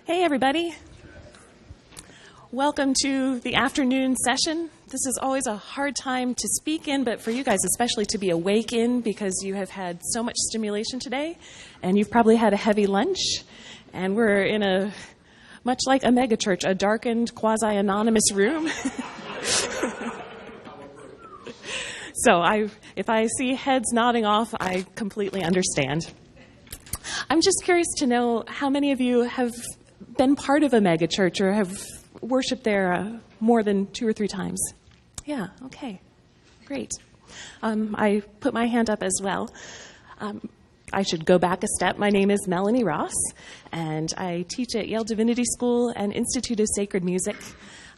Hey, everybody. Welcome to the afternoon session. This is always a hard time to speak in, but for you guys especially to be awake in because you have had so much stimulation today, and you've probably had a heavy lunch, and we're in a, much like a megachurch, a darkened, quasi-anonymous room. So if I see heads nodding off, I completely understand. I'm just curious to know how many of you have been part of a megachurch or have worshiped there more than 2 or 3 times. Yeah, okay, great. I put my hand up as well. I should go back a step. My name is Melanie Ross, and I teach at Yale Divinity School and Institute of Sacred Music.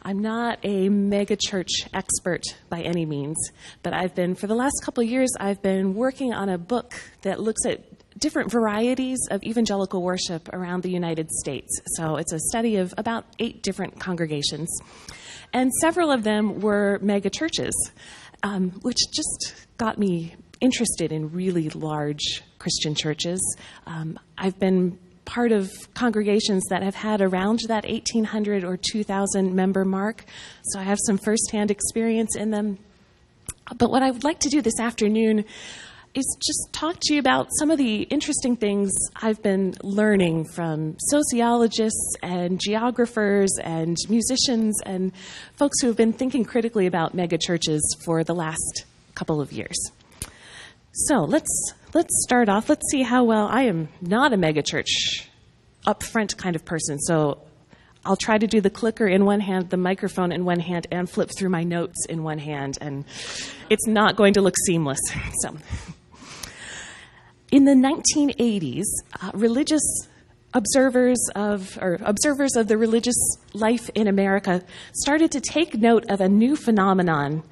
I'm not a megachurch expert by any means, but for the last couple of years, I've been working on a book that looks at different varieties of evangelical worship around the United States. So it's a study of about 8 different congregations. And several of them were megachurches, which just got me interested in really large Christian churches. I've been part of congregations that have had around that 1,800 or 2,000 member mark, so I have some firsthand experience in them. But what I would like to do this afternoon is just talk to you about some of the interesting things I've been learning from sociologists and geographers and musicians and folks who have been thinking critically about megachurches for the last couple of years. So let's start off. Let's see how well. I am not a megachurch upfront kind of person, so I'll try to do the clicker in one hand, the microphone in one hand, and flip through my notes in one hand, and it's not going to look seamless. So, in the 1980s, religious observers of the religious life in America started to take note of a new phenomenon,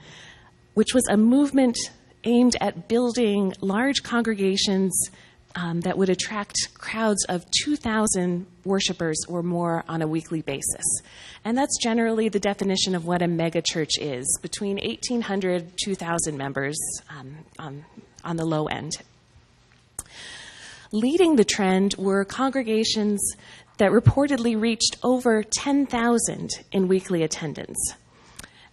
which was a movement aimed at building large congregations that would attract crowds of 2,000 worshipers or more on a weekly basis. And that's generally the definition of what a megachurch is, between 1,800, 2,000 members on the low end. Leading the trend were congregations that reportedly reached over 10,000 in weekly attendance.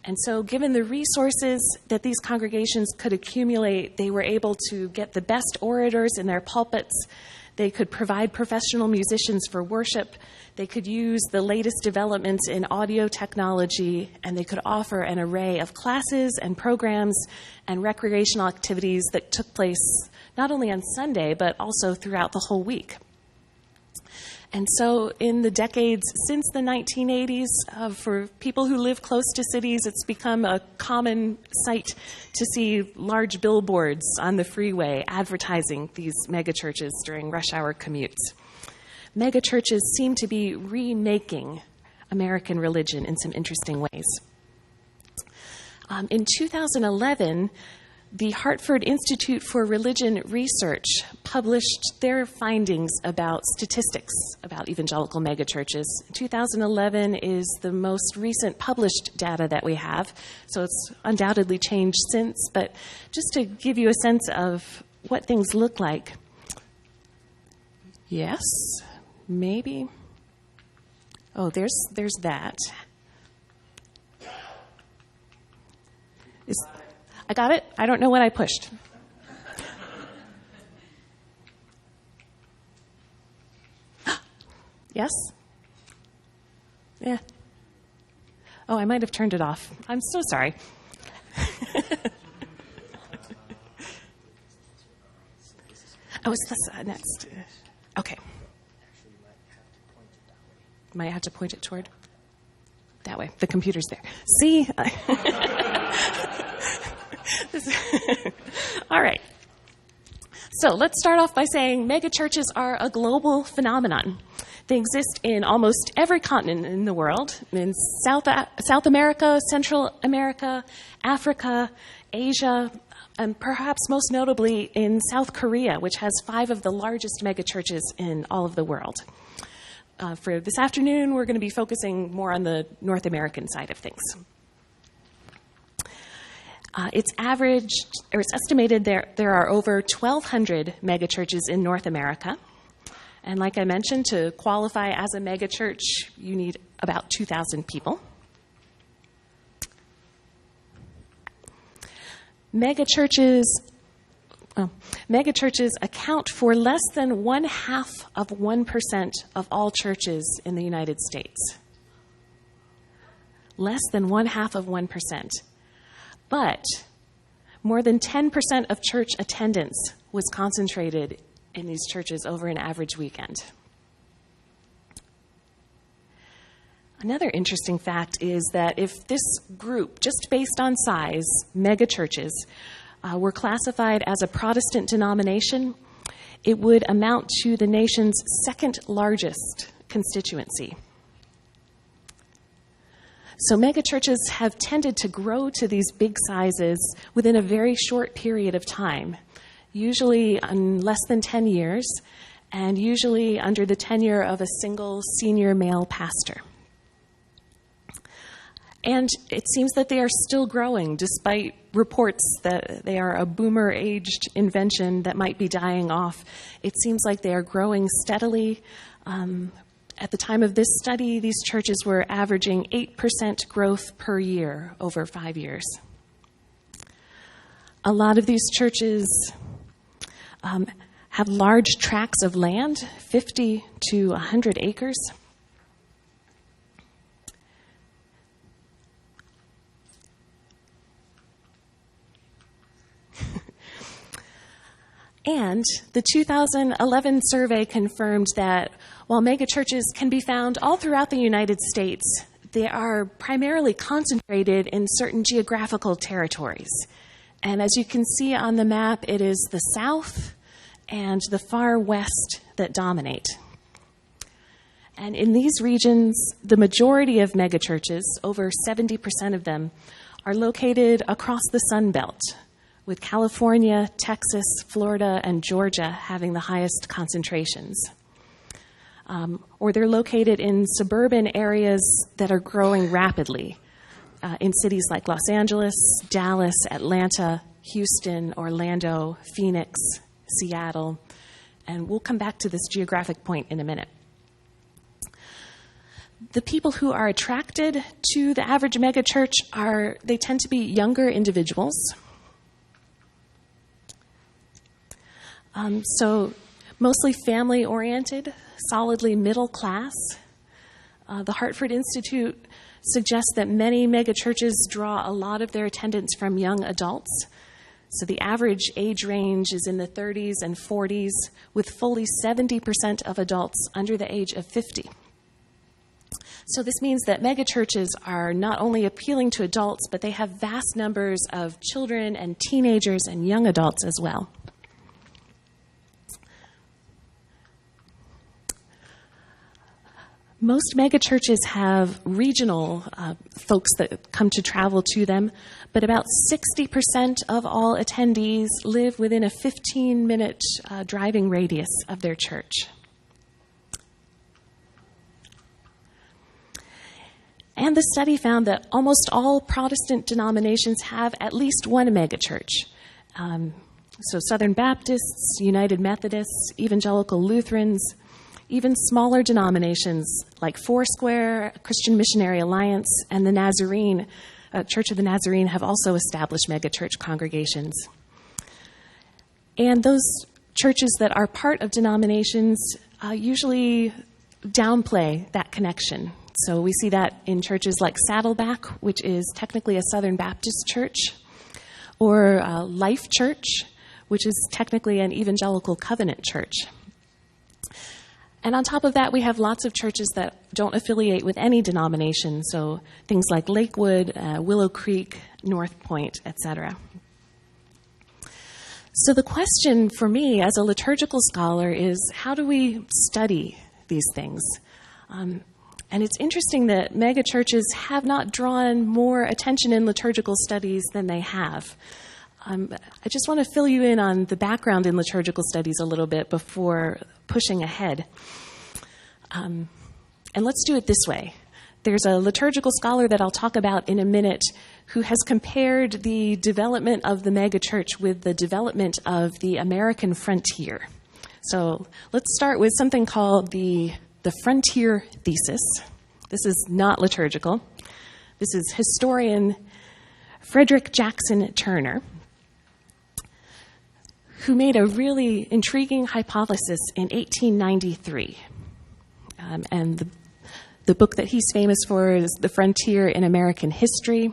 And so given the resources that these congregations could accumulate, they were able to get the best orators in their pulpits. They could provide professional musicians for worship. They could use the latest developments in audio technology, and they could offer an array of classes and programs and recreational activities that took place not only on Sunday, but also throughout the whole week. And so in the decades since the 1980s, for people who live close to cities, it's become a common sight to see large billboards on the freeway advertising these megachurches during rush hour commutes. Megachurches seem to be remaking American religion in some interesting ways. In 2011, the Hartford Institute for Religion Research published their findings about statistics about evangelical megachurches. 2011 is the most recent published data that we have, so it's undoubtedly changed since, but just to give you a sense of what things look like. Yes, maybe. Oh, there's that. I got it? I don't know what I pushed. Yes? Yeah. Oh, I might have turned it off. I'm so sorry. Oh, it's this next. Okay. Might have to point it toward that way. The computer's there. See? All right. So let's start off by saying megachurches are a global phenomenon. They exist in almost every continent in the world, in South America, Central America, Africa, Asia, and perhaps most notably in South Korea, which has 5 of the largest megachurches in all of the world. For this afternoon, we're going to be focusing more on the North American side of things. It's estimated there are over 1,200 megachurches in North America, And like I mentioned, to qualify as a megachurch, you need about 2,000 people. Megachurches account for less than 0.5% of all churches in the United States. Less than 0.5%. But more than 10% of church attendance was concentrated in these churches over an average weekend. Another interesting fact is that if this group, just based on size, megachurches, were classified as a Protestant denomination, it would amount to the nation's second largest constituency. So megachurches have tended to grow to these big sizes within a very short period of time, usually in less than 10 years, and usually under the tenure of a single senior male pastor. And it seems that they are still growing, despite reports that they are a boomer-aged invention that might be dying off. It seems like they are growing steadily. At the time of this study, these churches were averaging 8% growth per year over 5 years. A lot of these churches have large tracts of land, 50 to 100 acres. And the 2011 survey confirmed that while megachurches can be found all throughout the United States, they are primarily concentrated in certain geographical territories. And as you can see on the map, it is the South and the far West that dominate. And in these regions, the majority of megachurches, over 70% of them, are located across the Sun Belt, with California, Texas, Florida, and Georgia having the highest concentrations. Or they're located in suburban areas that are growing rapidly, in cities like Los Angeles, Dallas, Atlanta, Houston, Orlando, Phoenix, Seattle. And we'll come back to this geographic point in a minute. The people who are attracted to the average megachurch they tend to be younger individuals. So mostly family-oriented, solidly middle class. The Hartford Institute suggests that many megachurches draw a lot of their attendance from young adults. So the average age range is in the 30s and 40s, with fully 70% of adults under the age of 50. So this means that megachurches are not only appealing to adults, but they have vast numbers of children and teenagers and young adults as well. Most megachurches have regional folks that come to travel to them, but about 60% of all attendees live within a 15-minute driving radius of their church. And the study found that almost all Protestant denominations have at least one megachurch. So Southern Baptists, United Methodists, Evangelical Lutherans, even smaller denominations like Foursquare, Christian Missionary Alliance, and the Nazarene, Church of the Nazarene, have also established megachurch congregations. And those churches that are part of denominations usually downplay that connection. So we see that in churches like Saddleback, which is technically a Southern Baptist church, or Life Church, which is technically an evangelical covenant church. And on top of that, we have lots of churches that don't affiliate with any denomination, so things like Lakewood, Willow Creek, North Point, etc. So the question for me as a liturgical scholar is, how do we study these things? And it's interesting that megachurches have not drawn more attention in liturgical studies than they have. I just want to fill you in on the background in liturgical studies a little bit before pushing ahead. And let's do it this way. There's a liturgical scholar that I'll talk about in a minute who has compared the development of the megachurch with the development of the American frontier. So let's start with something called the Frontier Thesis. This is not liturgical. This is historian Frederick Jackson Turner, who made a really intriguing hypothesis in 1893. And the book that he's famous for is The Frontier in American History.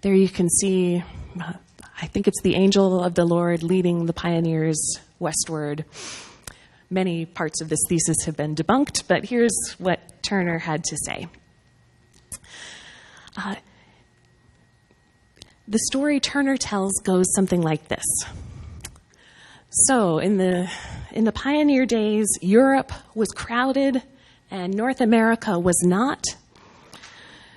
There you can see, I think it's the angel of the Lord leading the pioneers westward. Many parts of this thesis have been debunked, but here's what Turner had to say. The story Turner tells goes something like this. So in the pioneer days, Europe was crowded and North America was not.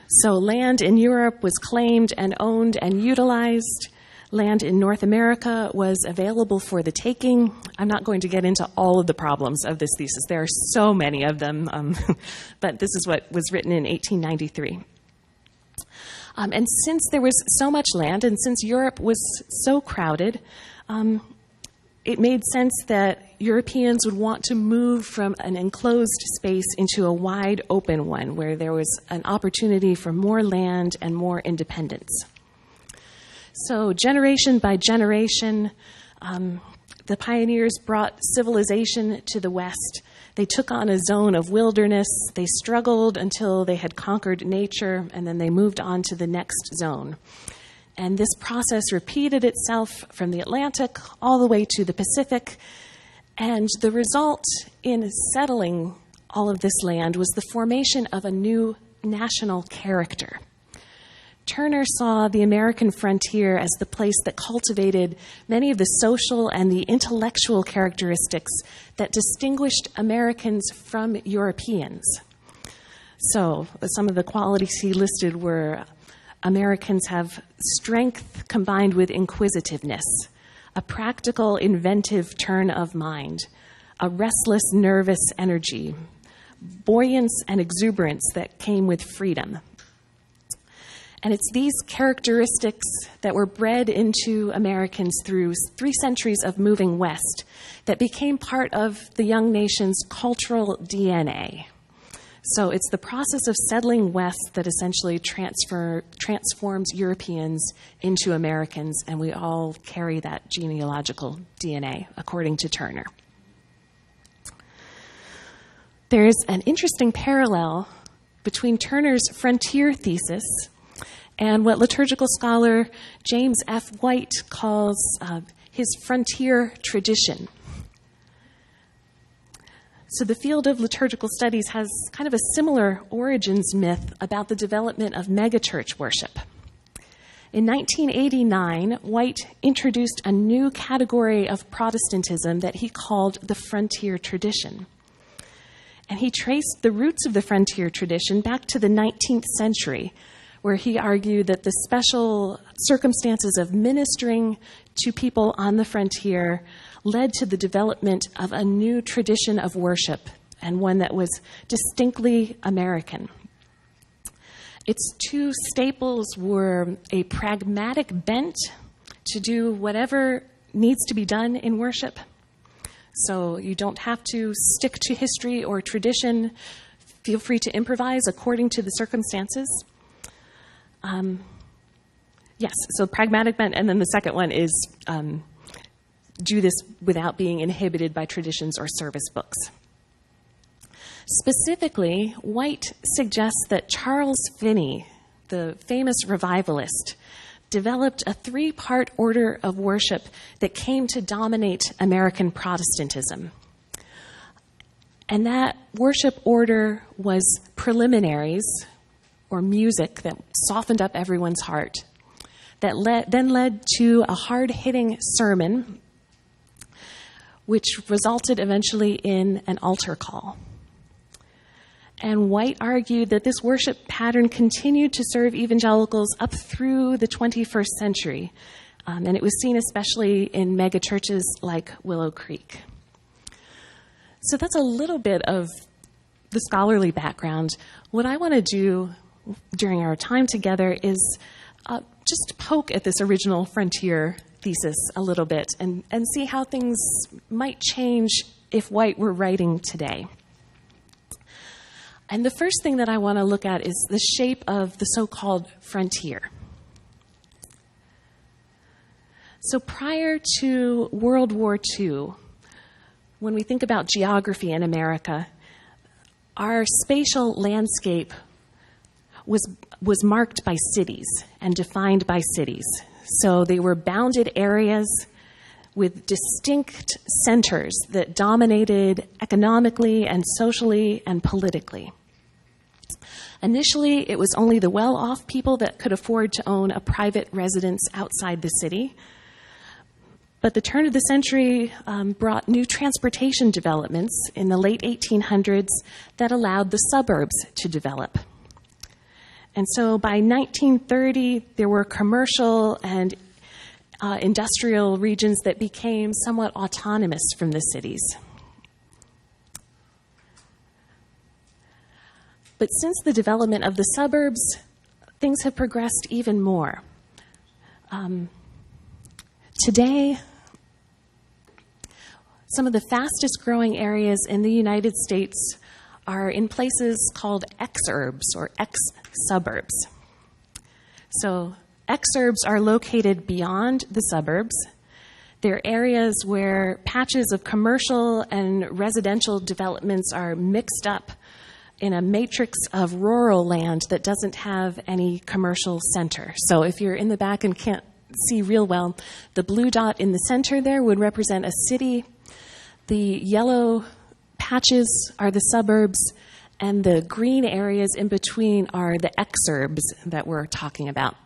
So land in Europe was claimed and owned and utilized. Land in North America was available for the taking. I'm not going to get into all of the problems of this thesis. There are so many of them, but this is what was written in 1893. And since there was so much land and since Europe was so crowded, it made sense that Europeans would want to move from an enclosed space into a wide open one where there was an opportunity for more land and more independence. So generation by generation, the pioneers brought civilization to the West. They took on a zone of wilderness. They struggled until they had conquered nature, and then they moved on to the next zone. And this process repeated itself from the Atlantic all the way to the Pacific. And the result in settling all of this land was the formation of a new national character. Turner saw the American frontier as the place that cultivated many of the social and the intellectual characteristics that distinguished Americans from Europeans. So some of the qualities he listed were Americans have strength combined with inquisitiveness, a practical, inventive turn of mind, a restless, nervous energy, buoyance and exuberance that came with freedom. And it's these characteristics that were bred into Americans through 3 centuries of moving west that became part of the young nation's cultural DNA. So it's the process of settling west that essentially transforms Europeans into Americans, and we all carry that genealogical DNA, according to Turner. There's an interesting parallel between Turner's frontier thesis and what liturgical scholar James F. White calls his frontier tradition. So the field of liturgical studies has kind of a similar origins myth about the development of megachurch worship. In 1989, White introduced a new category of Protestantism that he called the frontier tradition. And he traced the roots of the frontier tradition back to the 19th century, where he argued that the special circumstances of ministering to people on the frontier led to the development of a new tradition of worship, and one that was distinctly American. Its 2 staples were a pragmatic bent to do whatever needs to be done in worship. So you don't have to stick to history or tradition. Feel free to improvise according to the circumstances. Yes, so pragmatic bent, and then the second one is do this without being inhibited by traditions or service books. Specifically, White suggests that Charles Finney, the famous revivalist, developed a 3-part order of worship that came to dominate American Protestantism. And that worship order was Preliminaries, or music that softened up everyone's heart, that then led to a hard-hitting sermon, which resulted eventually in an altar call. And White argued that this worship pattern continued to serve evangelicals up through the 21st century, and it was seen especially in megachurches like Willow Creek. So that's a little bit of the scholarly background. What I want to do during our time together is just poke at this original frontier Thesis a little bit and see how things might change if white were writing today. And the first thing that I want to look at is the shape of the so-called frontier. So prior to World War II, when we think about geography in America, our spatial landscape was marked by cities and defined by cities. So they were bounded areas with distinct centers that dominated economically and socially and politically. Initially, it was only the well-off people that could afford to own a private residence outside the city. But the turn of the century brought new transportation developments in the late 1800s that allowed the suburbs to develop. And so by 1930, there were commercial and industrial regions that became somewhat autonomous from the cities. But since the development of the suburbs, things have progressed even more. Today, some of the fastest growing areas in the United States are in places called exurbs or ex-suburbs. So exurbs are located beyond the suburbs. They're areas where patches of commercial and residential developments are mixed up in a matrix of rural land that doesn't have any commercial center. So if you're in the back and can't see real well, the blue dot in the center there would represent a city. The yellow patches are the suburbs, and the green areas in between are the exurbs that we're talking about.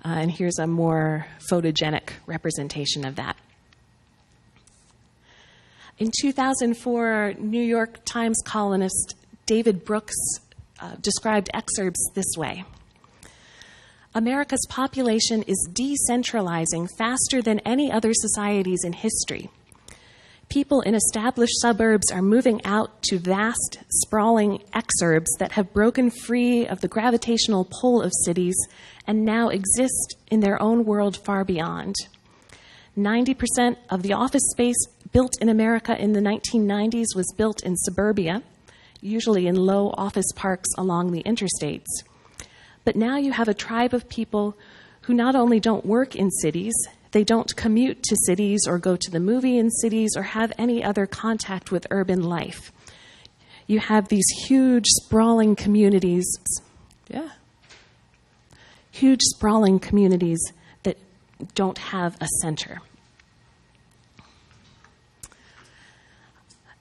And here's a more photogenic representation of that. In 2004, New York Times columnist David Brooks described exurbs this way. America's population is decentralizing faster than any other societies in history. People in established suburbs are moving out to vast, sprawling exurbs that have broken free of the gravitational pull of cities and now exist in their own world far beyond. 90% of the office space built in America in the 1990s was built in suburbia, usually in low office parks along the interstates. But now you have a tribe of people who not only don't work in cities, they don't commute to cities or go to the movie in cities or have any other contact with urban life. You have these huge, sprawling communities. Huge, sprawling communities that don't have a center.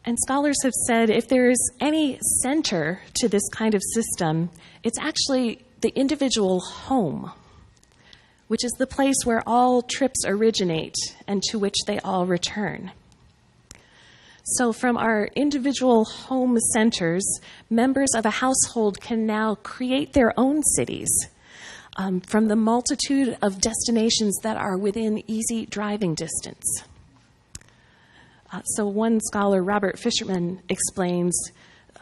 And scholars have said if there is any center to this kind of system, it's actually the individual home, which is the place where all trips originate and to which they all return. So from our individual home centers, members of a household can now create their own cities from the multitude of destinations that are within easy driving distance. So one scholar, Robert Fisherman, explains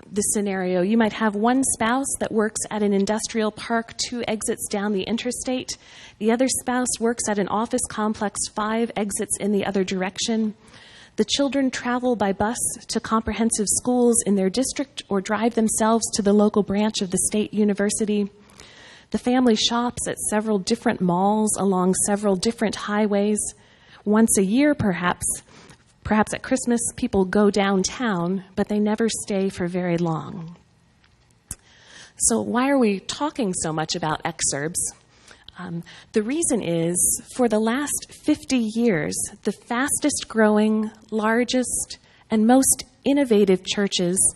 this scenario. You might have one spouse that works at an industrial park 2 exits down the interstate. The other spouse works at an office complex 5 exits in the other direction. The children travel by bus to comprehensive schools in their district or drive themselves to the local branch of the state university. The family shops at several different malls along several different highways. Once a year, perhaps at Christmas, people go downtown, but they never stay for very long. So why are we talking so much about exurbs? The reason is, for the last 50 years, the fastest growing, largest, and most innovative churches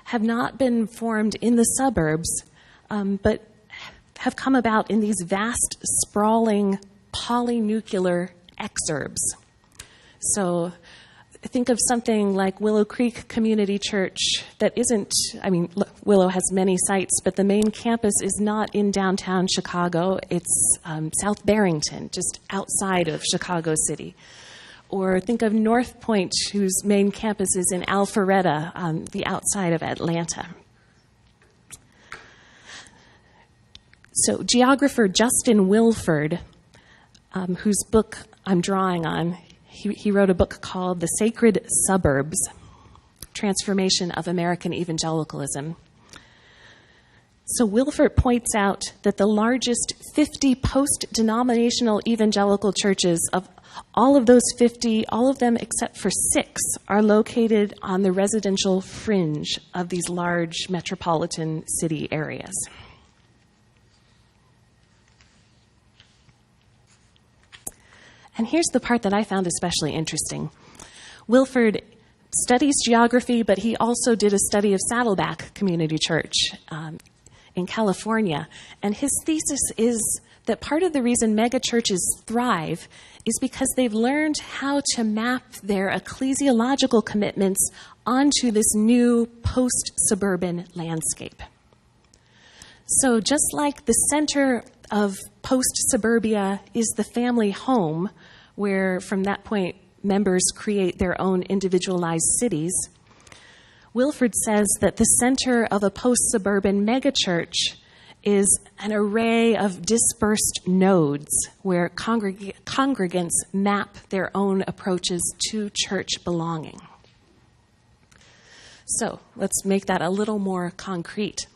have not been formed in the suburbs, but have come about in these vast, sprawling, polynuclear exurbs. So think of something like Willow Creek Community Church that isn't, Willow has many sites, but the main campus is not in downtown Chicago. It's South Barrington, just outside of Chicago City. Or think of North Point, whose main campus is in Alpharetta, the outside of Atlanta. So geographer Justin Wilford whose book I'm drawing on. He wrote a book called The Sacred Suburbs, Transformation of American Evangelicalism. So Wilford points out that the largest 50 post-denominational evangelical churches, of all of those 50, all of them except for 6, are located on the residential fringe of these large metropolitan city areas. And here's the part that I found especially interesting. Wilford studies geography, but he also did a study of Saddleback Community Church in California. And his thesis is that part of the reason megachurches thrive is because they've learned how to map their ecclesiological commitments onto this new post-suburban landscape. So just like the center of post-suburbia is the family home, where from that point members create their own individualized cities, Wilford says that the center of a post-suburban megachurch is an array of dispersed nodes where congregants map their own approaches to church belonging. So let's make that a little more concrete.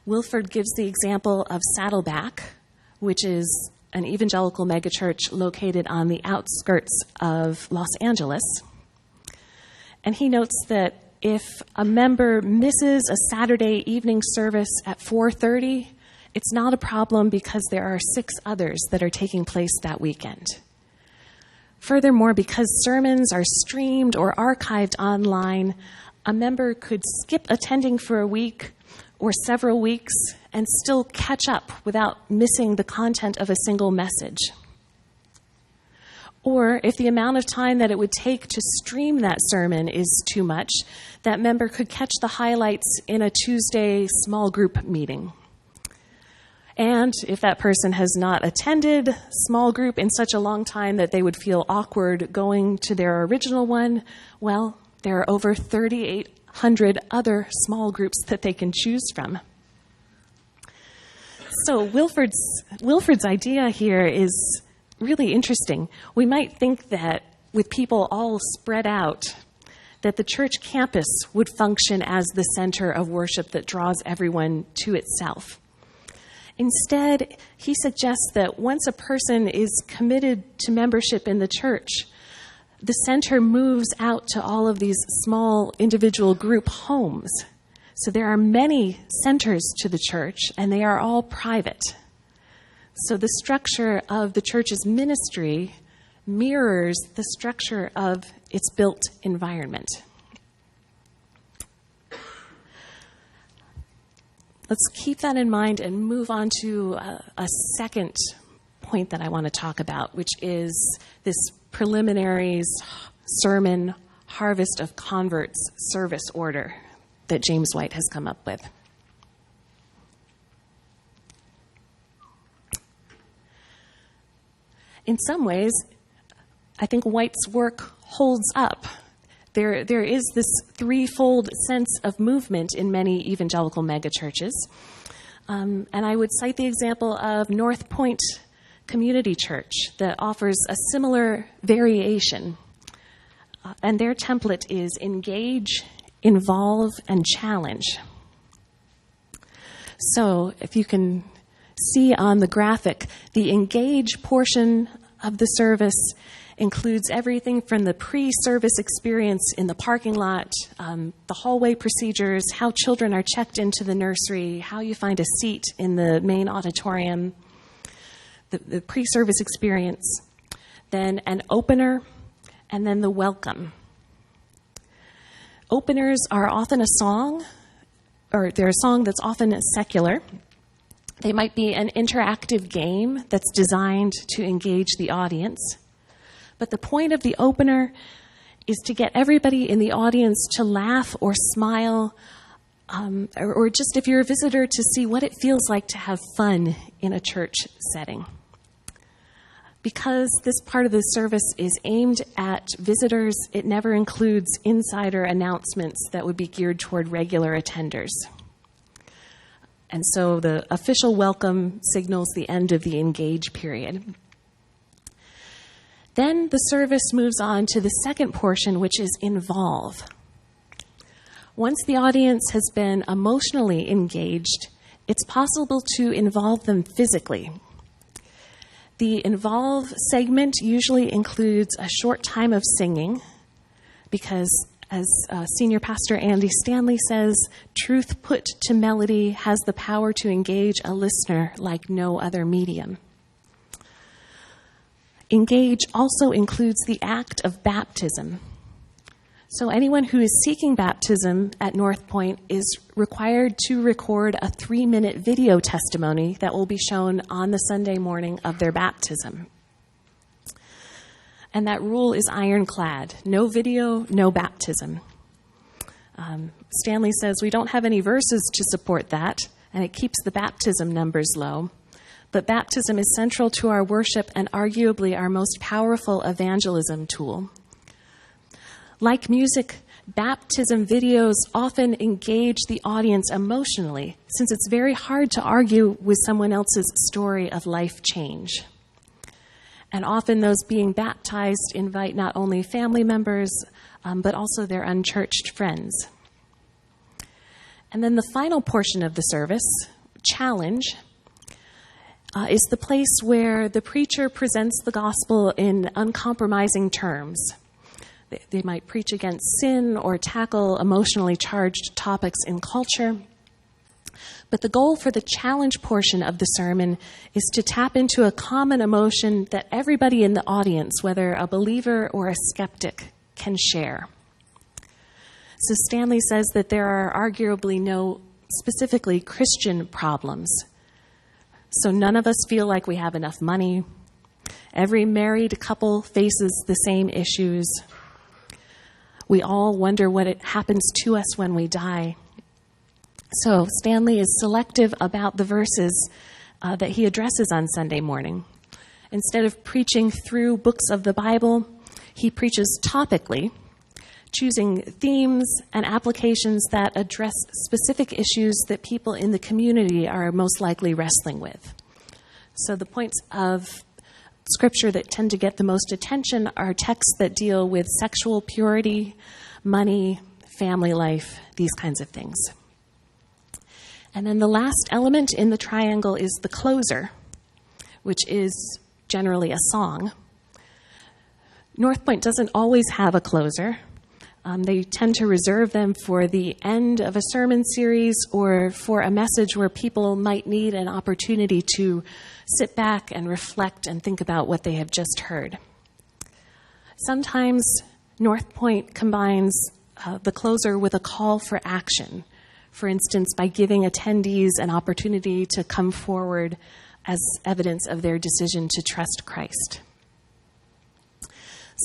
Wilford gives the example of Saddleback, which is an evangelical megachurch located on the outskirts of Los Angeles. And he notes that if a member misses a Saturday evening service at 4:30, it's not a problem because there are 6 others that are taking place that weekend. Furthermore, because sermons are streamed or archived online, a member could skip attending for a week or several weeks and still catch up without missing the content of a single message. Or if the amount of time that it would take to stream that sermon is too much, that member could catch the highlights in a Tuesday small group meeting. And if that person has not attended small group in such a long time that they would feel awkward going to their original one, well, there are over 3,800 other small groups that they can choose from. So Wilford's idea here is really interesting. We might think that with people all spread out, that the church campus would function as the center of worship that draws everyone to itself. Instead, he suggests that once a person is committed to membership in the church, the center moves out to all of these small individual group homes. So there are many centers to the church, and they are all private. So the structure of the church's ministry mirrors the structure of its built environment. Let's keep that in mind and move on to a second point that I want to talk about, which is this Preliminaries sermon Harvest of Converts service order that James White has come up with. In some ways, I think White's work holds up. There is this threefold sense of movement in many evangelical megachurches. And I would cite the example of North Point Community Church that offers a similar variation. And their template is engage, involve, and challenge. So if you can see on the graphic, the engage portion of the service includes everything from the pre-service experience in the parking lot, the hallway procedures, how children are checked into the nursery, how you find a seat in the main auditorium, the pre-service experience, then an opener, and then the welcome. Openers are often a song, or they're a song that's often secular. They might be an interactive game that's designed to engage the audience. But the point of the opener is to get everybody in the audience to laugh or smile, or just if you're a visitor, to see what it feels like to have fun in a church setting. Because this part of the service is aimed at visitors, it never includes insider announcements that would be geared toward regular attenders. And so the official welcome signals the end of the engage period. Then the service moves on to the second portion, which is involve. Once the audience has been emotionally engaged, it's possible to involve them physically. The involve segment usually includes a short time of singing, because as Senior Pastor Andy Stanley says, truth put to melody has the power to engage a listener like no other medium. Engage also includes the act of baptism. So anyone who is seeking baptism at North Point is required to record a 3-minute video testimony that will be shown on the Sunday morning of their baptism. And that rule is ironclad. No video, no baptism. Stanley says we don't have any verses to support that, and it keeps the baptism numbers low. But baptism is central to our worship and arguably our most powerful evangelism tool. Like music, baptism videos often engage the audience emotionally, since it's very hard to argue with someone else's story of life change. And often those being baptized invite not only family members, but also their unchurched friends. And then the final portion of the service, challenge, is the place where the preacher presents the gospel in uncompromising terms. They might preach against sin or tackle emotionally charged topics in culture. But the goal for the challenge portion of the sermon is to tap into a common emotion that everybody in the audience, whether a believer or a skeptic, can share. So Stanley says that there are arguably no specifically Christian problems. So none of us feel like we have enough money. Every married couple faces the same issues. We all wonder what happens to us when we die. So Stanley is selective about the verses that he addresses on Sunday morning. Instead of preaching through books of the Bible, he preaches topically, choosing themes and applications that address specific issues that people in the community are most likely wrestling with. So the points of Scripture that tend to get the most attention are texts that deal with sexual purity, money, family life, these kinds of things. And then the last element in the triangle is the closer, which is generally a song. North Point doesn't always have a closer. They tend to reserve them for the end of a sermon series or for a message where people might need an opportunity to sit back and reflect and think about what they have just heard. Sometimes North Point combines the closer with a call for action, for instance, by giving attendees an opportunity to come forward as evidence of their decision to trust Christ.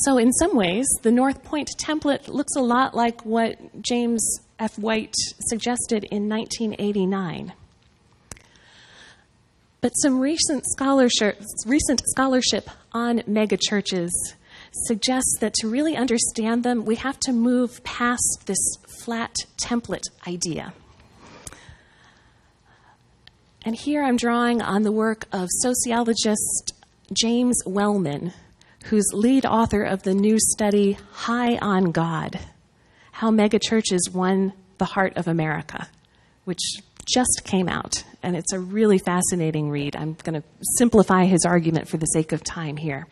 So in some ways, the North Point template looks a lot like what James F. White suggested in 1989. But some recent scholarship on megachurches suggests that to really understand them, we have to move past this flat template idea. And here I'm drawing on the work of sociologist James Wellman, who's lead author of the new study, High on God, How Megachurches Won the Heart of America, which just came out, and it's a really fascinating read. I'm going to simplify his argument for the sake of time here.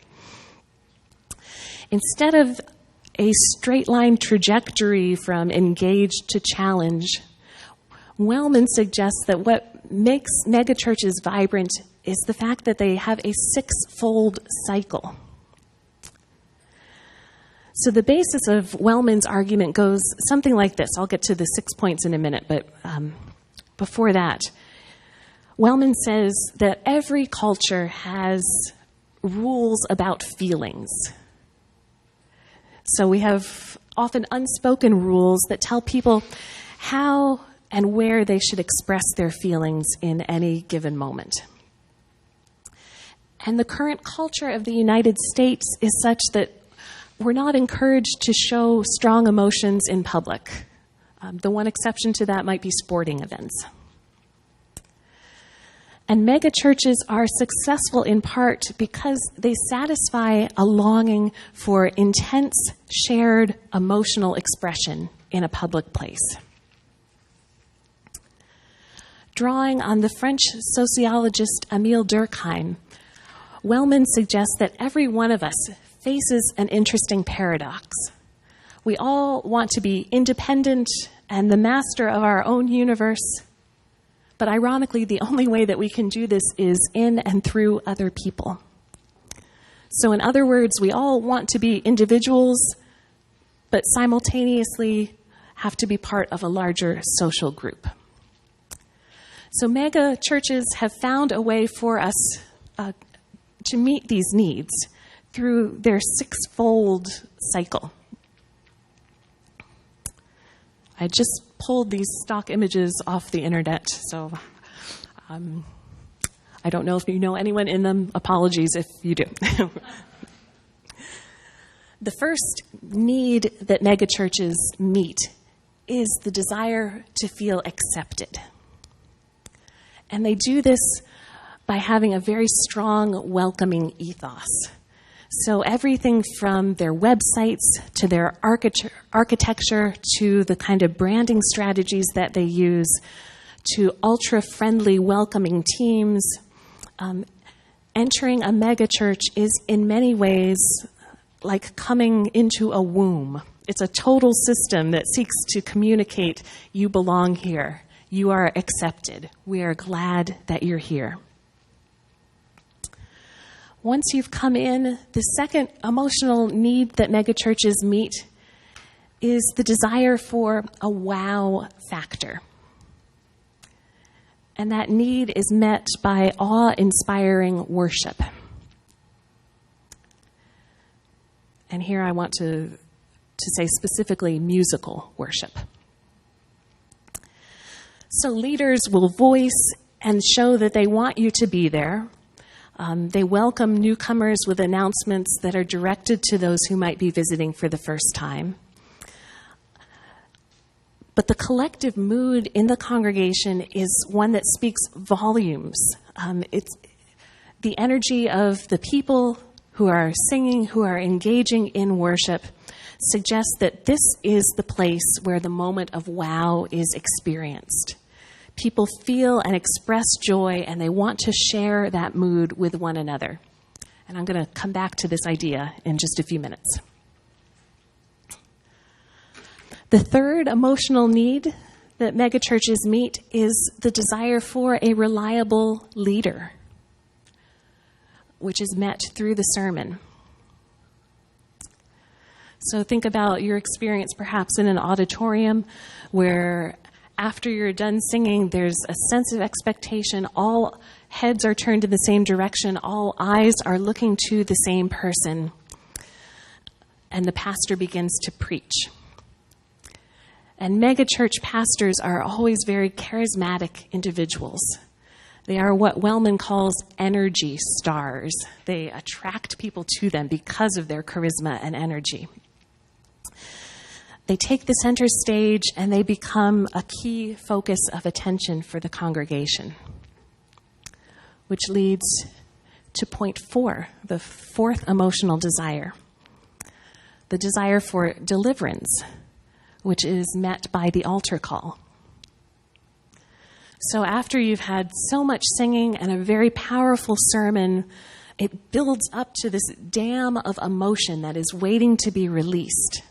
Instead of a straight-line trajectory from engaged to challenge, Wellman suggests that what makes megachurches vibrant is the fact that they have a six-fold cycle. So the basis of Wellman's argument goes something like this. I'll get to the 6 points in a minute, but before that, Wellman says that every culture has rules about feelings. So we have often unspoken rules that tell people how and where they should express their feelings in any given moment. And the current culture of the United States is such that we're not encouraged to show strong emotions in public. The one exception to that might be sporting events. And megachurches are successful in part because they satisfy a longing for intense, shared emotional expression in a public place. Drawing on the French sociologist Émile Durkheim, Wellman suggests that every one of us faces an interesting paradox. We all want to be independent and the master of our own universe, but ironically, the only way that we can do this is in and through other people. So in other words, we all want to be individuals, but simultaneously have to be part of a larger social group. So mega churches have found a way for us to meet these needs through their sixfold cycle. I just pulled these stock images off the internet, so I don't know if you know anyone in them. Apologies if you do. The first need that megachurches meet is the desire to feel accepted. And they do this by having a very strong, welcoming ethos. So everything from their websites to their architecture to the kind of branding strategies that they use to ultra-friendly, welcoming teams, entering a megachurch is in many ways like coming into a womb. It's a total system that seeks to communicate, you belong here. You are accepted. We are glad that you're here. Once you've come in, the second emotional need that megachurches meet is the desire for a wow factor. And that need is met by awe-inspiring worship. And here I want to say specifically musical worship. So leaders will voice and show that they want you to be there. They welcome newcomers with announcements that are directed to those who might be visiting for the first time. But the collective mood in the congregation is one that speaks volumes. It's the energy of the people who are singing, who are engaging in worship, suggests that this is the place where the moment of wow is experienced. People feel and express joy, and they want to share that mood with one another. And I'm going to come back to this idea in just a few minutes. The third emotional need that megachurches meet is the desire for a reliable leader, which is met through the sermon. So think about your experience perhaps in an auditorium where after you're done singing, there's a sense of expectation. All heads are turned in the same direction. All eyes are looking to the same person. And the pastor begins to preach. And megachurch pastors are always very charismatic individuals. They are what Wellman calls energy stars. They attract people to them because of their charisma and energy. They take the center stage and they become a key focus of attention for the congregation. Which leads to point 4, the fourth emotional desire. The desire for deliverance, which is met by the altar call. So after you've had so much singing and a very powerful sermon, it builds up to this dam of emotion that is waiting to be released.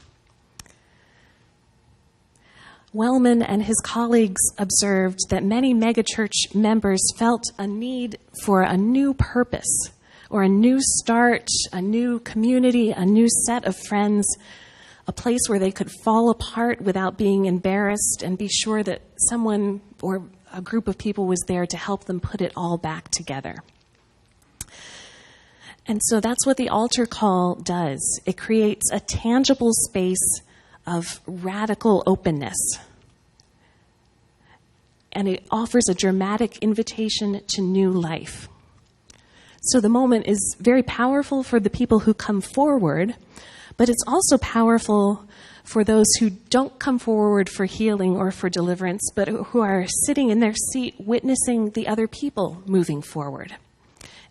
Wellman and his colleagues observed that many megachurch members felt a need for a new purpose or a new start, a new community, a new set of friends, a place where they could fall apart without being embarrassed and be sure that someone or a group of people was there to help them put it all back together. And so that's what the altar call does. It creates a tangible space of radical openness. And it offers a dramatic invitation to new life. So the moment is very powerful for the people who come forward, But it's also powerful for those who don't come forward for healing or for deliverance, but who are sitting in their seat witnessing the other people moving forward.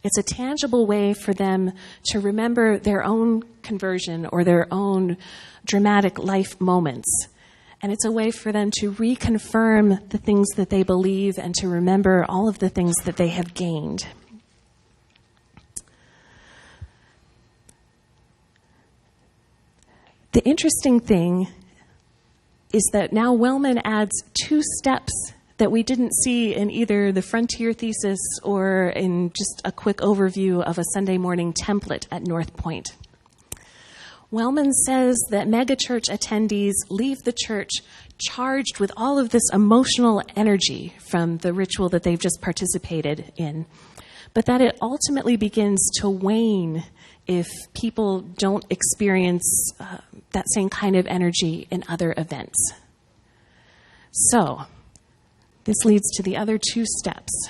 It's a tangible way for them to remember their own conversion or their own dramatic life moments. And it's a way for them to reconfirm the things that they believe and to remember all of the things that they have gained. The interesting thing is that now Wellman adds 2 steps that we didn't see in either the Frontier Thesis or in just a quick overview of a Sunday morning template at North Point. Wellman says that megachurch attendees leave the church charged with all of this emotional energy from the ritual that they've just participated in, but that it ultimately begins to wane if people don't experience that same kind of energy in other events. So, this leads to the other 2 steps.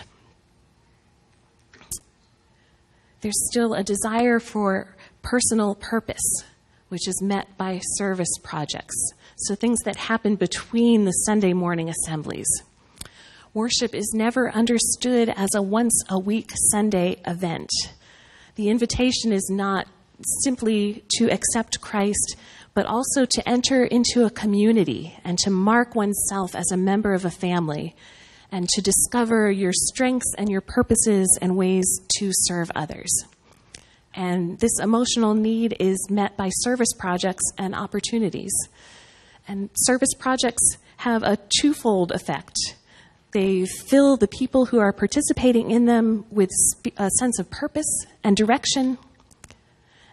There's still a desire for personal purpose, which is met by service projects. So things that happen between the Sunday morning assemblies. Worship is never understood as a once-a-week Sunday event. The invitation is not simply to accept Christ, but also to enter into a community and to mark oneself as a member of a family and to discover your strengths and your purposes and ways to serve others. And this emotional need is met by service projects and opportunities. And service projects have a twofold effect. They fill the people who are participating in them with a sense of purpose and direction.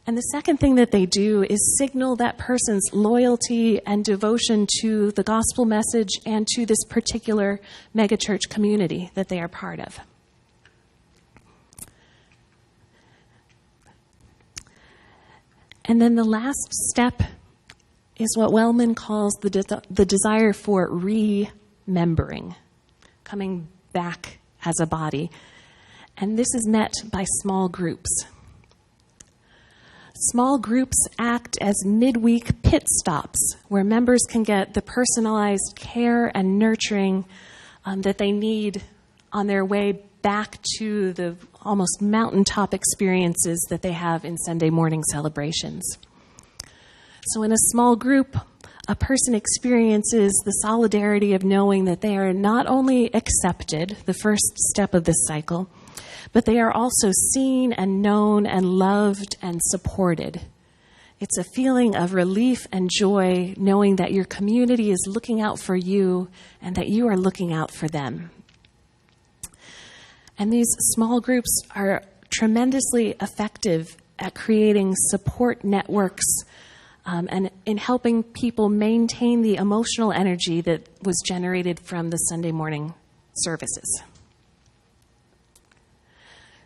And the second thing that they do is signal that person's loyalty and devotion to the gospel message and to this particular megachurch community that they are part of. And then the last step is what Wellman calls the desire for remembering, coming back as a body. And this is met by small groups. Small groups act as midweek pit stops where members can get the personalized care and nurturing that they need on their way back to the almost mountaintop experiences that they have in Sunday morning celebrations. So in a small group, a person experiences the solidarity of knowing that they are not only accepted, the first step of this cycle, but they are also seen and known and loved and supported. It's a feeling of relief and joy knowing that your community is looking out for you and that you are looking out for them. And these small groups are tremendously effective at creating support networks and in helping people maintain the emotional energy that was generated from the Sunday morning services.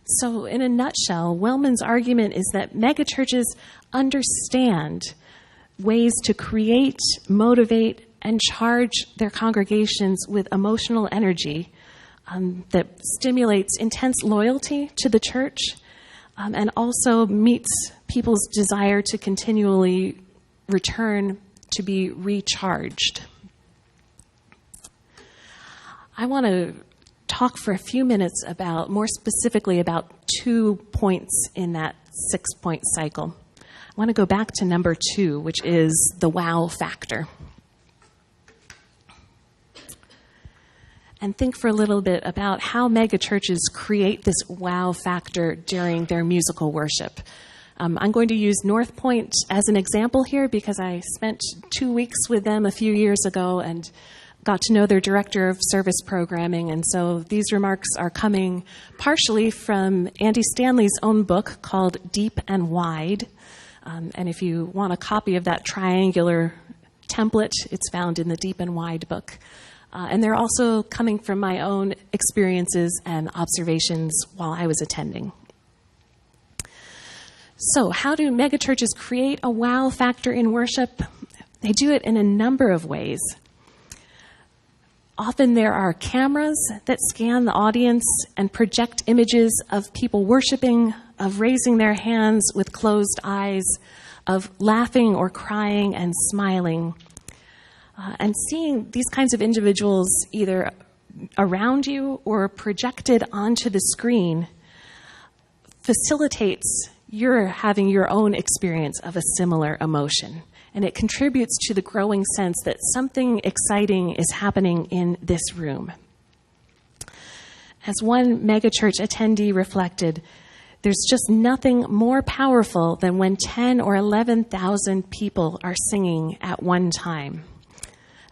So in a nutshell, Wellman's argument is that megachurches understand ways to create, motivate, and charge their congregations with emotional energy that stimulates intense loyalty to the church and also meets people's desire to continually return to be recharged. I want to talk for a few minutes more specifically about 2 points in that 6-point cycle. I want to go back to number 2, which is the wow factor. And think for a little bit about how megachurches create this wow factor during their musical worship. I'm going to use North Point as an example here because I spent 2 weeks with them a few years ago and got to know their director of service programming. And so these remarks are coming partially from Andy Stanley's own book called Deep and Wide. And if you want a copy of that triangular template, it's found in the Deep and Wide book. And they're also coming from my own experiences and observations while I was attending. So how do megachurches create a wow factor in worship? They do it in a number of ways. Often there are cameras that scan the audience and project images of people worshiping, of raising their hands with closed eyes, of laughing or crying and smiling. And seeing these kinds of individuals either around you or projected onto the screen facilitates your having your own experience of a similar emotion. And it contributes to the growing sense that something exciting is happening in this room. As one megachurch attendee reflected, there's just nothing more powerful than when 10 or 11,000 people are singing at one time.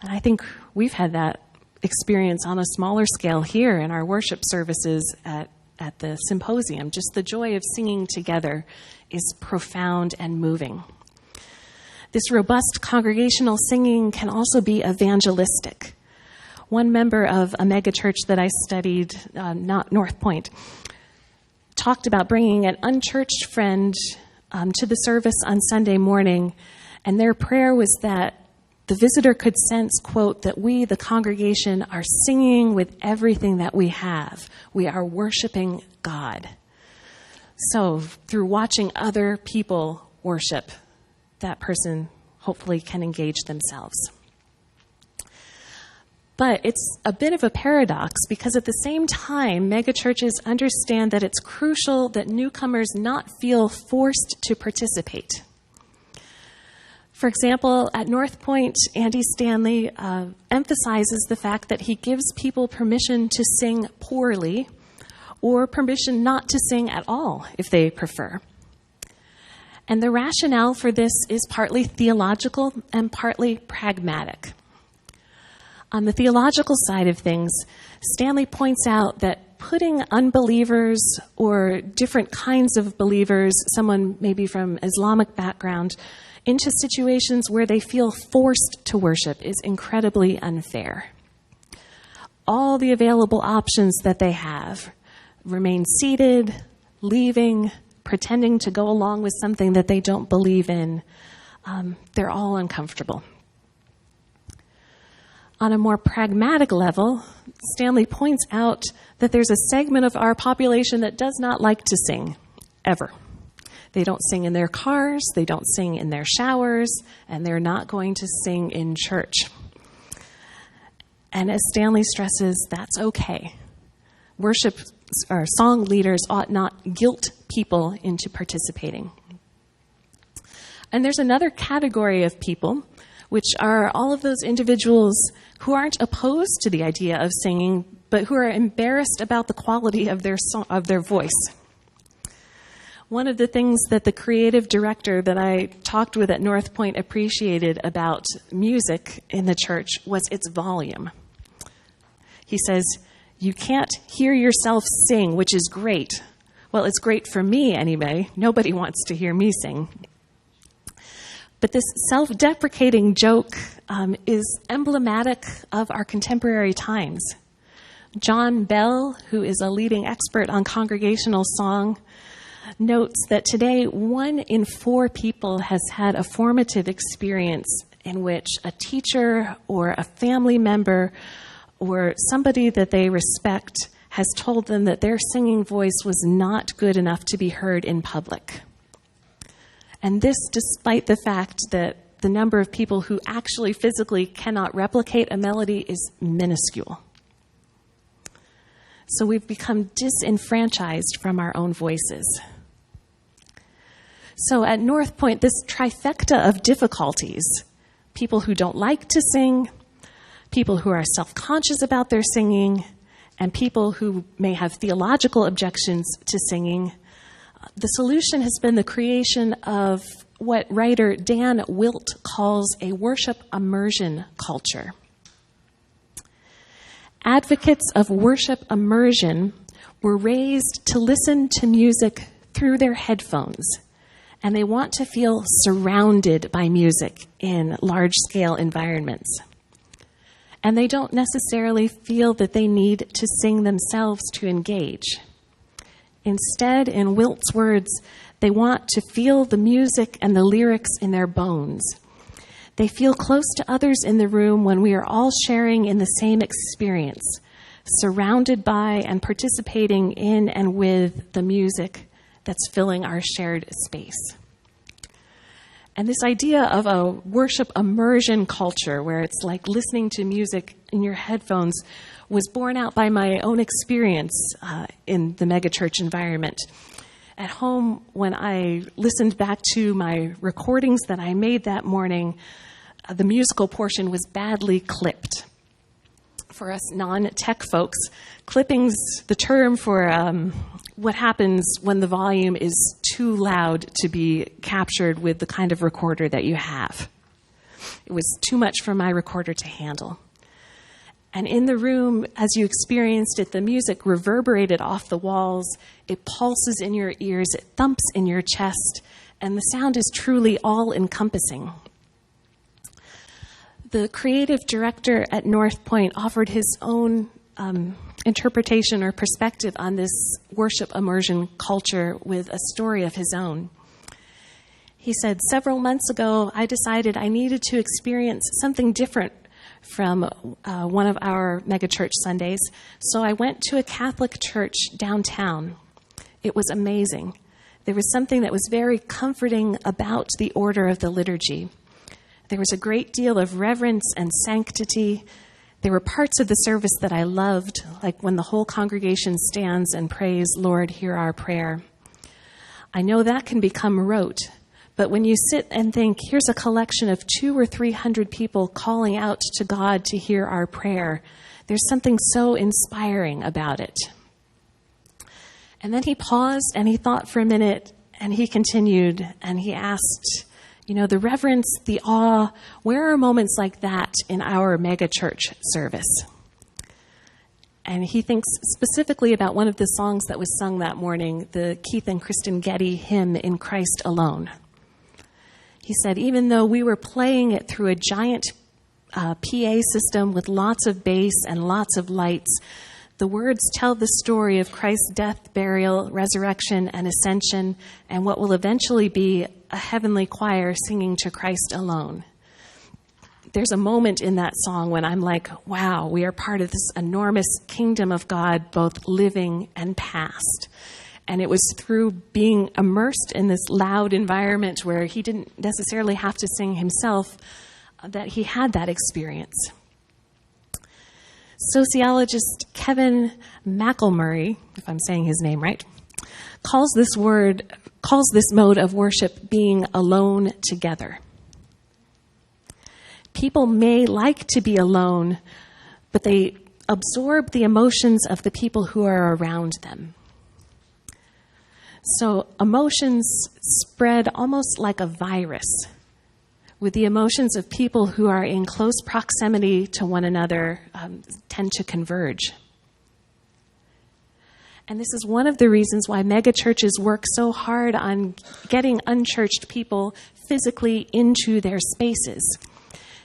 And I think we've had that experience on a smaller scale here in our worship services at the Symposium. Just the joy of singing together is profound and moving. This robust congregational singing can also be evangelistic. One member of a megachurch that I studied, not North Point, talked about bringing an unchurched friend to the service on Sunday morning, and their prayer was that the visitor could sense, quote, that we, the congregation, are singing with everything that we have. We are worshiping God. So through watching other people worship, that person hopefully can engage themselves. But it's a bit of a paradox because at the same time, megachurches understand that it's crucial that newcomers not feel forced to participate. For example, at North Point, Andy Stanley emphasizes the fact that he gives people permission to sing poorly or permission not to sing at all if they prefer. And the rationale for this is partly theological and partly pragmatic. On the theological side of things, Stanley points out that putting unbelievers or different kinds of believers, someone maybe from Islamic background, into situations where they feel forced to worship is incredibly unfair. All the available options that they have, remain seated, leaving, pretending to go along with something that they don't believe in, they're all uncomfortable. On a more pragmatic level, Stanley points out that there's a segment of our population that does not like to sing, ever. They don't sing in their cars, they don't sing in their showers, and they're not going to sing in church. And as Stanley stresses, that's okay. Worship or song leaders ought not guilt people into participating. And there's another category of people, which are all of those individuals who aren't opposed to the idea of singing, but who are embarrassed about the quality of their voice. One of the things that the creative director that I talked with at North Point appreciated about music in the church was its volume. He says, "You can't hear yourself sing, which is great." Well, it's great for me anyway. Nobody wants to hear me sing. But this self-deprecating joke is emblematic of our contemporary times. John Bell, who is a leading expert on congregational song, notes that today 1 in 4 people has had a formative experience in which a teacher or a family member or somebody that they respect has told them that their singing voice was not good enough to be heard in public. And this despite the fact that the number of people who actually physically cannot replicate a melody is minuscule. So we've become disenfranchised from our own voices. So at North Point, this trifecta of difficulties, people who don't like to sing, people who are self-conscious about their singing, and people who may have theological objections to singing, the solution has been the creation of what writer Dan Wilt calls a worship immersion culture. Advocates of worship immersion were raised to listen to music through their headphones, and they want to feel surrounded by music in large-scale environments. And they don't necessarily feel that they need to sing themselves to engage. Instead, in Wilt's words, they want to feel the music and the lyrics in their bones. They feel close to others in the room when we are all sharing in the same experience, surrounded by and participating in and with the music that's filling our shared space. And this idea of a worship immersion culture, where it's like listening to music in your headphones, was born out by my own experience in the megachurch environment. At home, when I listened back to my recordings that I made that morning, the musical portion was badly clipped. For us non-tech folks, clipping's the term for what happens when the volume is too loud to be captured with the kind of recorder that you have. It was too much for my recorder to handle. And in the room, as you experienced it, the music reverberated off the walls, it pulses in your ears, it thumps in your chest, and the sound is truly all-encompassing. The creative director at North Point offered his own interpretation or perspective on this worship immersion culture with a story of his own. He said, "Several months ago, I decided I needed to experience something different from one of our megachurch Sundays, so I went to a Catholic church downtown. It was amazing. There was something that was very comforting about the order of the liturgy. There was a great deal of reverence and sanctity. There were parts of the service that I loved, like when the whole congregation stands and prays, 'Lord, hear our prayer.' I know that can become rote, but when you sit and think, here's a collection of 200 or 300 people calling out to God to hear our prayer, there's something so inspiring about it." And then he paused and he thought for a minute and he continued and he asked, the reverence, the awe, where are moments like that in our megachurch service? And he thinks specifically about one of the songs that was sung that morning, the Keith and Kristen Getty hymn, "In Christ Alone." He said, even though we were playing it through a giant PA system with lots of bass and lots of lights, the words tell the story of Christ's death, burial, resurrection, and ascension, and what will eventually be a heavenly choir singing to Christ alone. There's a moment in that song when I'm like, wow, we are part of this enormous kingdom of God, both living and past. And it was through being immersed in this loud environment where he didn't necessarily have to sing himself that he had that experience. Sociologist Kevin McElmurray, if I'm saying his name right, calls this mode of worship being alone together. People may like to be alone, but they absorb the emotions of the people who are around them. So emotions spread almost like a virus, with the emotions of people who are in close proximity to one another tend to converge. And this is one of the reasons why megachurches work so hard on getting unchurched people physically into their spaces.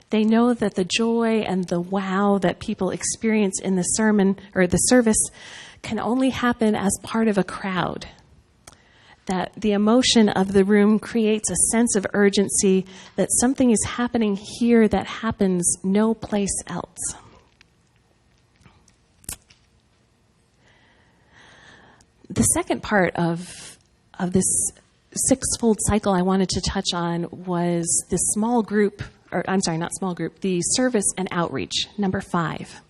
They know that the joy and the wow that people experience in the sermon or the service can only happen as part of a crowd. That the emotion of the room creates a sense of urgency that something is happening here that happens no place else. The second part of this six-fold cycle I wanted to touch on was the the service and outreach, number 5.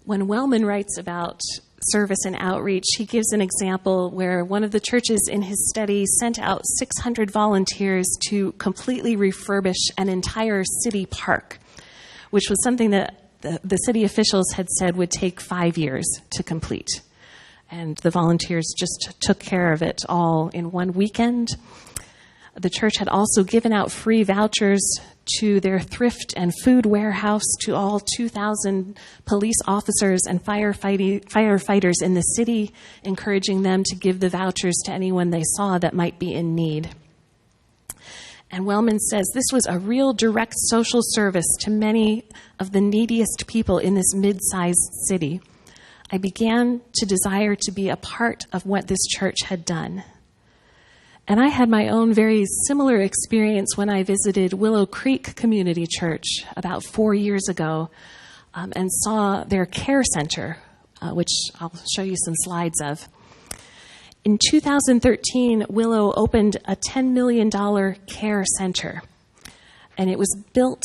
When Wellman writes about service and outreach, he gives an example where one of the churches in his study sent out 600 volunteers to completely refurbish an entire city park, which was something that the city officials had said would take 5 years to complete. And the volunteers just took care of it all in one weekend. The church had also given out free vouchers to their thrift and food warehouse to all 2,000 police officers and firefighters in the city, encouraging them to give the vouchers to anyone they saw that might be in need. And Wellman says this was a real direct social service to many of the neediest people in this mid-sized city. I began to desire to be a part of what this church had done. And I had my own very similar experience when I visited Willow Creek Community Church about 4 years ago and saw their care center, which I'll show you some slides of. In 2013, Willow opened a $10 million care center, and it was built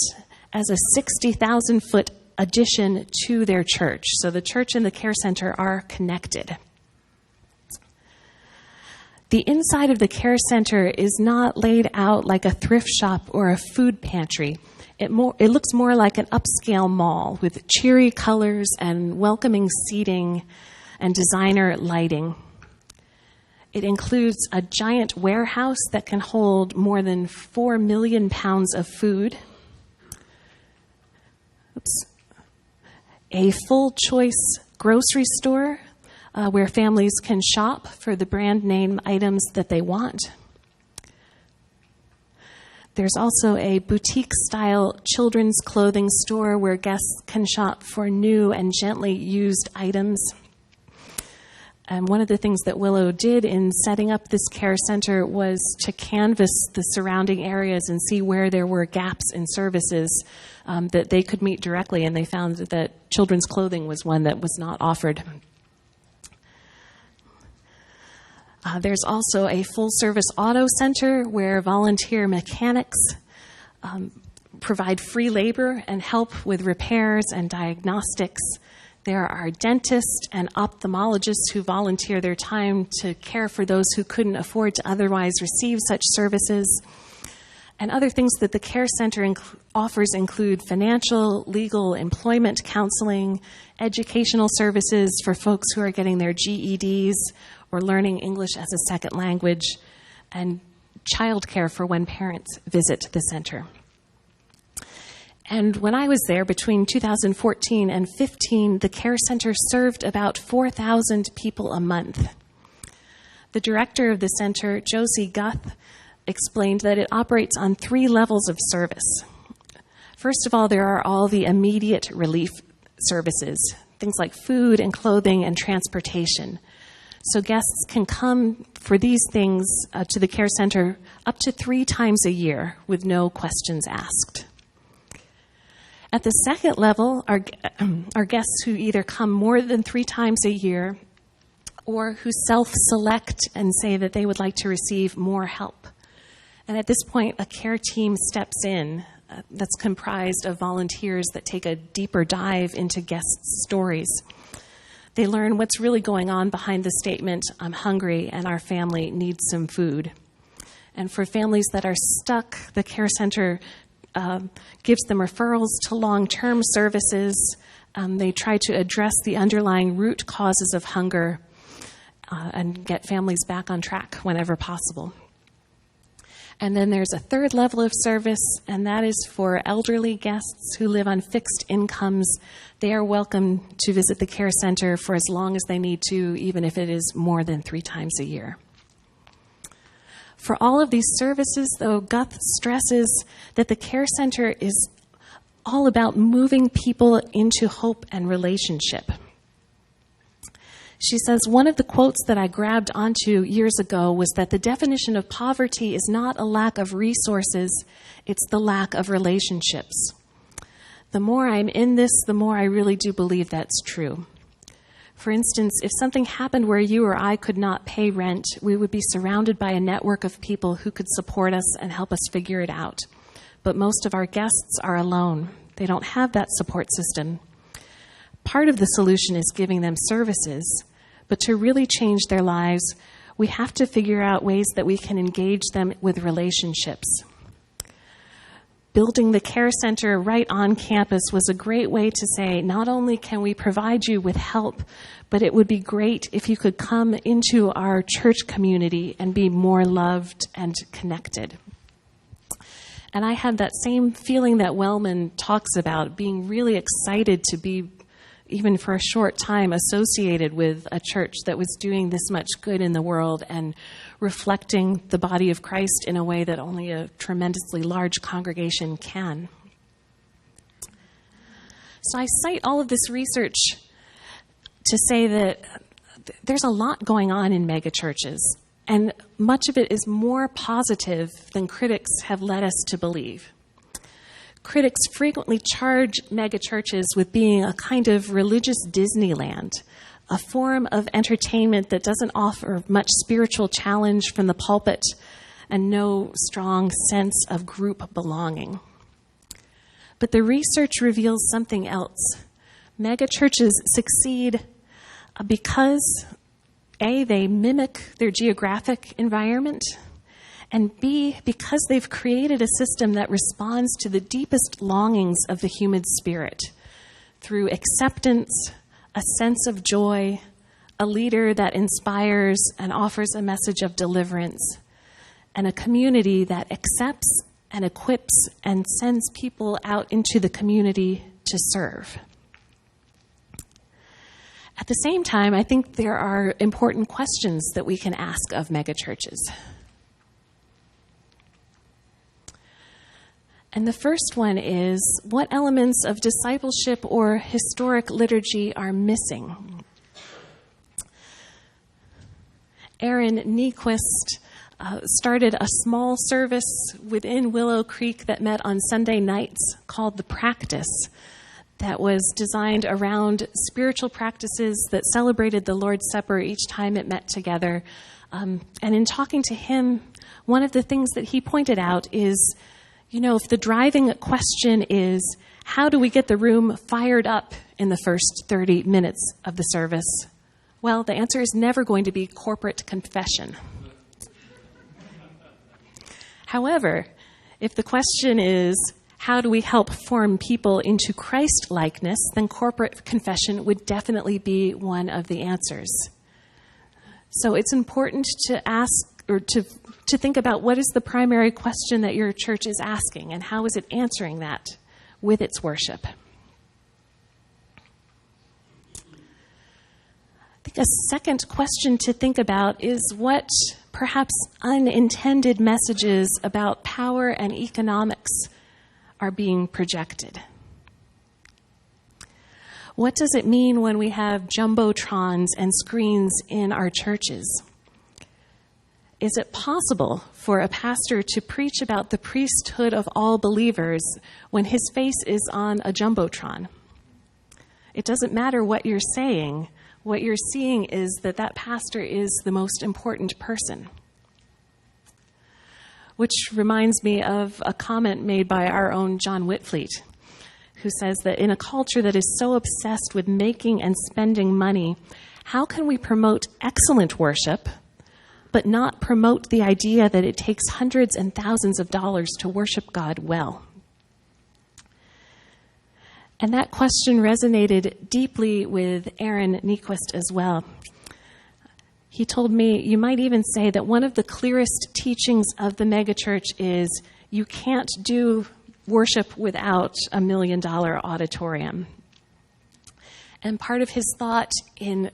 as a 60,000-foot addition to their church. So the church and the care center are connected. The inside of the care center is not laid out like a thrift shop or a food pantry. It looks more like an upscale mall with cheery colors and welcoming seating and designer lighting. It includes a giant warehouse that can hold more than 4 million pounds of food. A full-choice grocery store where families can shop for the brand name items that they want. There's also a boutique-style children's clothing store where guests can shop for new and gently used items. And one of the things that Willow did in setting up this care center was to canvass the surrounding areas and see where there were gaps in services that they could meet directly, and they found that children's clothing was one that was not offered. There's also a full-service auto center where volunteer mechanics provide free labor and help with repairs and diagnostics. There are dentists and ophthalmologists who volunteer their time to care for those who couldn't afford to otherwise receive such services. And other things that the care center offers include financial, legal, employment counseling, educational services for folks who are getting their GEDs or learning English as a second language, and childcare for when parents visit the center. And when I was there between 2014 and 15, the care center served about 4,000 people a month. The director of the center, Josie Guth, explained that it operates on 3 levels of service. First of all, there are all the immediate relief services, things like food and clothing and transportation. So guests can come for these things to the care center up to 3 times a year with no questions asked. At the second level are guests who either come more than 3 times a year or who self-select and say that they would like to receive more help. And at this point, a care team steps in that's comprised of volunteers that take a deeper dive into guests' stories. They learn what's really going on behind the statement, "I'm hungry and our family needs some food." And for families that are stuck, the care center gives them referrals to long-term services. They try to address the underlying root causes of hunger and get families back on track whenever possible. And then there's a third level of service, and that is for elderly guests who live on fixed incomes. They are welcome to visit the care center for as long as they need to, even if it is more than 3 times a year. For all of these services, though, Guth stresses that the care center is all about moving people into hope and relationship. She says, one of the quotes that I grabbed onto years ago was that the definition of poverty is not a lack of resources, it's the lack of relationships. The more I'm in this, the more I really do believe that's true. For instance, if something happened where you or I could not pay rent, we would be surrounded by a network of people who could support us and help us figure it out. But most of our guests are alone. They don't have that support system. Part of the solution is giving them services, but to really change their lives, we have to figure out ways that we can engage them with relationships. Building the care center right on campus was a great way to say, not only can we provide you with help, but it would be great if you could come into our church community and be more loved and connected. And I had that same feeling that Wellman talks about, being really excited to be, even for a short time, associated with a church that was doing this much good in the world and reflecting the body of Christ in a way that only a tremendously large congregation can. So I cite all of this research to say that there's a lot going on in megachurches, and much of it is more positive than critics have led us to believe. Critics frequently charge megachurches with being a kind of religious Disneyland, a form of entertainment that doesn't offer much spiritual challenge from the pulpit and no strong sense of group belonging. But the research reveals something else. Megachurches succeed because, A, they mimic their geographic environment, and B, because they've created a system that responds to the deepest longings of the human spirit through acceptance, a sense of joy, a leader that inspires and offers a message of deliverance, and a community that accepts and equips and sends people out into the community to serve. At the same time, I think there are important questions that we can ask of megachurches. And the first one is, what elements of discipleship or historic liturgy are missing? Aaron Nyquist started a small service within Willow Creek that met on Sunday nights called The Practice, that was designed around spiritual practices that celebrated the Lord's Supper each time it met together. And in talking to him, one of the things that he pointed out is, if the driving question is, how do we get the room fired up in the first 30 minutes of the service? Well, the answer is never going to be corporate confession. However, if the question is, how do we help form people into Christ-likeness, then corporate confession would definitely be one of the answers. So it's important to ask, or to think about, what is the primary question that your church is asking, and how is it answering that with its worship? I think a second question to think about is what perhaps unintended messages about power and economics are being projected. What does it mean when we have jumbotrons and screens in our churches? Is it possible for a pastor to preach about the priesthood of all believers when his face is on a jumbotron? It doesn't matter what you're saying. What you're seeing is that pastor is the most important person. Which reminds me of a comment made by our own John Whitfleet, who says that in a culture that is so obsessed with making and spending money, how can we promote excellent worship, but not promote the idea that it takes hundreds and thousands of dollars to worship God well? And that question resonated deeply with Aaron Nyquist as well. He told me, you might even say that one of the clearest teachings of the megachurch is you can't do worship without $1 million auditorium. And part of his thought in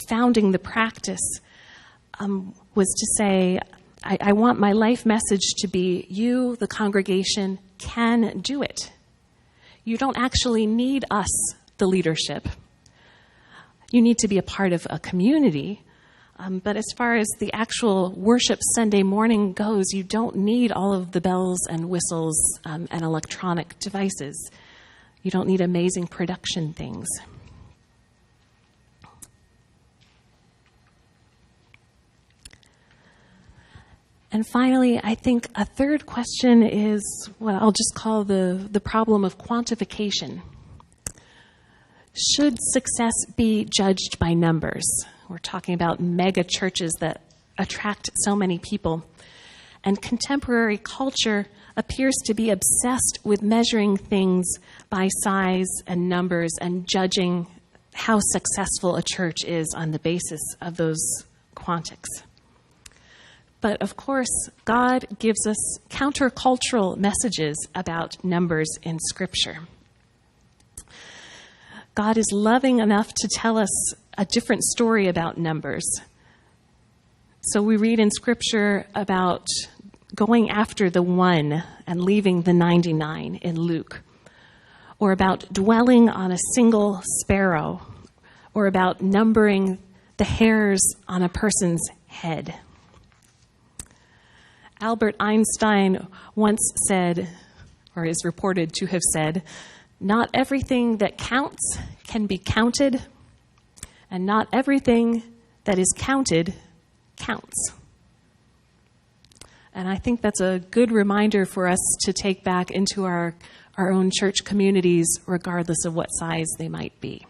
founding the practice was to say, I want my life message to be, you, the congregation, can do it. You don't actually need us, the leadership. You need to be a part of a community. But as far as the actual worship Sunday morning goes, you don't need all of the bells and whistles and electronic devices. You don't need amazing production things. And finally, I think a third question is what I'll just call the problem of quantification. Should success be judged by numbers? We're talking about mega churches that attract so many people. And contemporary culture appears to be obsessed with measuring things by size and numbers and judging how successful a church is on the basis of those quantics. But of course, God gives us countercultural messages about numbers in Scripture. God is loving enough to tell us a different story about numbers. So we read in Scripture about going after the one and leaving the 99 in Luke, or about dwelling on a single sparrow, or about numbering the hairs on a person's head. Albert Einstein once said, or is reported to have said, "Not everything that counts can be counted, and not everything that is counted counts." And I think that's a good reminder for us to take back into our own church communities, regardless of what size they might be.